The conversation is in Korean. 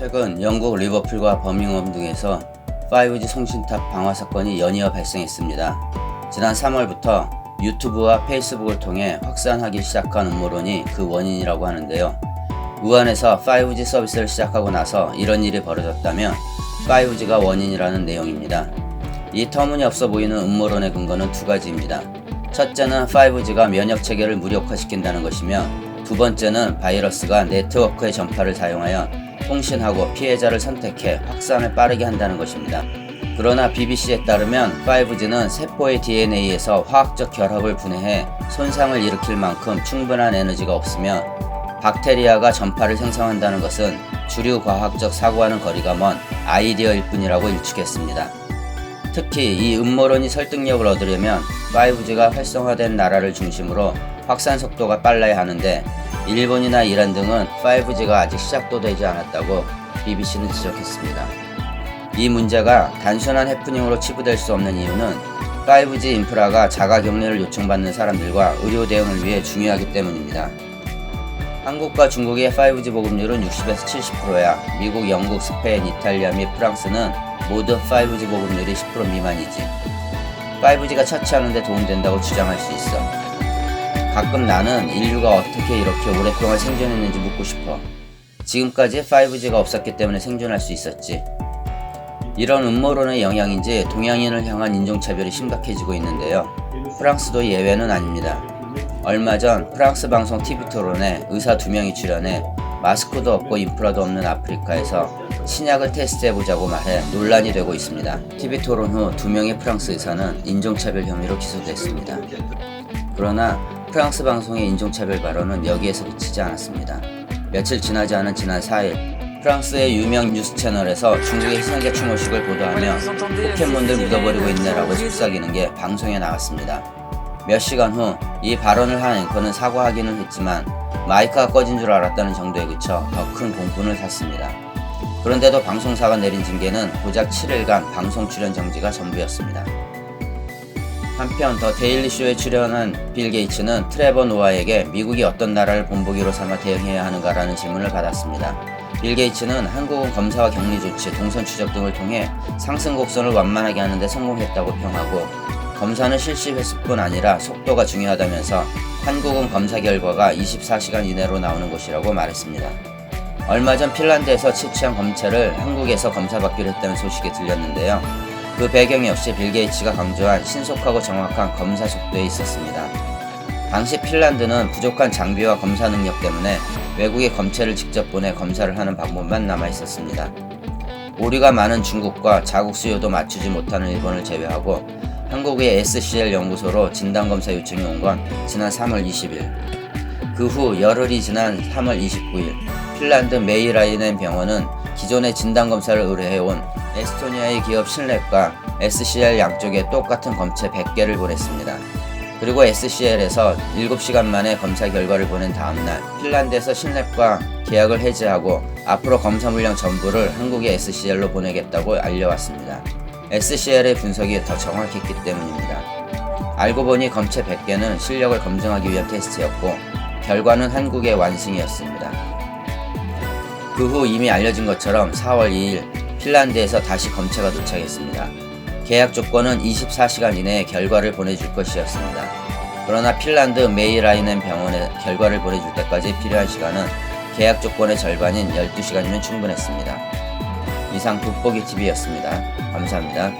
최근 영국 리버풀과 버밍엄 등에서 5G 송신탑 방화 사건이 연이어 발생했습니다. 지난 3월부터 유튜브와 페이스북을 통해 확산하기 시작한 음모론이 그 원인이라고 하는데요. 우한에서 5G 서비스를 시작하고 나서 이런 일이 벌어졌다면 5G가 원인이라는 내용입니다. 이 터무니없어 보이는 음모론의 근거는 두 가지입니다. 첫째는 5G가 면역 체계를 무력화시킨다는 것이며, 두 번째는 바이러스가 네트워크의 전파를 사용하여 통신하고 피해자를 선택해 확산을 빠르게 한다는 것입니다. 그러나 BBC에 따르면 5G는 세포의 DNA에서 화학적 결합을 분해해 손상을 일으킬 만큼 충분한 에너지가 없으며, 박테리아가 전파를 생성한다는 것은 주류 과학적 사고와는 거리가 먼 아이디어일 뿐이라고 일축했습니다. 특히 이 음모론이 설득력을 얻으려면 5G가 활성화된 나라를 중심으로 확산 속도가 빨라야 하는데, 일본이나 이란 등은 5G가 아직 시작도 되지 않았다고 BBC는 지적했습니다. 이 문제가 단순한 해프닝으로 치부될 수 없는 이유는 5G 인프라가 자가격리를 요청받는 사람들과 의료 대응을 위해 중요하기 때문입니다. 한국과 중국의 5G 보급률은 60에서 70%야 미국, 영국, 스페인, 이탈리아 및 프랑스는 모두 5G 보급률이 10% 미만이지. 5G가 처치하는데 도움된다고 주장할 수 있어. 가끔 나는 인류가 어떻게 이렇게 오랫동안 생존했는지 묻고 싶어. 지금까지 5G가 없었기 때문에 생존할 수 있었지. 이런 음모론의 영향인지 동양인을 향한 인종차별이 심각해지고 있는데요. 프랑스도 예외는 아닙니다. 얼마 전 프랑스 방송 TV토론에 의사 2명이 출연해 마스크도 없고 인프라도 없는 아프리카에서 신약을 테스트해보자고 말해 논란이 되고 있습니다. TV토론 후 2명의 프랑스 의사는 인종차별 혐의로 기소됐습니다. 그러나 프랑스 방송의 인종차별 발언은 여기에서 그치지 않았습니다. 며칠 지나지 않은 지난 4일 프랑스의 유명 뉴스 채널에서 중국의 희생자 추모식을 보도하며 포켓몬들 묻어버리고 있네라고 속삭이는 게 방송에 나왔습니다. 몇 시간 후 이 발언을 한 앵커는 사과하기는 했지만 마이크가 꺼진 줄 알았다는 정도에 그쳐 더 큰 공분을 샀습니다. 그런데도 방송사가 내린 징계는 고작 7일간 방송 출연 정지가 전부였습니다. 한편 더 데일리쇼에 출연한 빌 게이츠는 트레버 노아에게 미국이 어떤 나라를 본보기로 삼아 대응해야 하는가라는 질문을 받았습니다. 빌 게이츠는 한국은 검사와 격리 조치, 동선 추적 등을 통해 상승 곡선을 완만하게 하는데 성공했다고 평하고, 검사는 실시 횟수뿐 아니라 속도가 중요하다면서 한국은 검사 결과가 24시간 이내로 나오는 곳이라고 말했습니다. 얼마 전 핀란드에서 채취한 검체를 한국에서 검사받기로 했다는 소식이 들렸는데요. 그 배경 역시 빌 게이츠가 강조한 신속하고 정확한 검사 속도에 있었습니다. 당시 핀란드는 부족한 장비와 검사 능력 때문에 외국에 검체를 직접 보내 검사를 하는 방법만 남아 있었습니다. 오류가 많은 중국과 자국 수요도 맞추지 못하는 일본을 제외하고 한국의 SCL 연구소로 진단검사 요청이 온 건 지난 3월 20일. 그 후 열흘이 지난 3월 29일 핀란드 메이라이넨 병원은 기존의 진단검사를 의뢰해온 에스토니아의 기업 신랩과 SCL 양쪽에 똑같은 검체 100개를 보냈습니다. 그리고 SCL에서 7시간 만에 검사 결과를 보낸 다음날 핀란드에서 신랩과 계약을 해지하고 앞으로 검사 물량 전부를 한국의 SCL로 보내겠다고 알려왔습니다. SCL의 분석이 더 정확했기 때문입니다. 알고 보니 검체 100개는 실력을 검증하기 위한 테스트였고 결과는 한국의 완승이었습니다. 그 후 이미 알려진 것처럼 4월 2일 핀란드에서 다시 검체가 도착했습니다. 계약 조건은 24시간 이내에 결과를 보내줄 것이었습니다. 그러나 핀란드 메이라이넨 병원에 결과를 보내줄 때까지 필요한 시간은 계약 조건의 절반인 12시간이면 충분했습니다. 이상 돋보기TV였습니다. 감사합니다.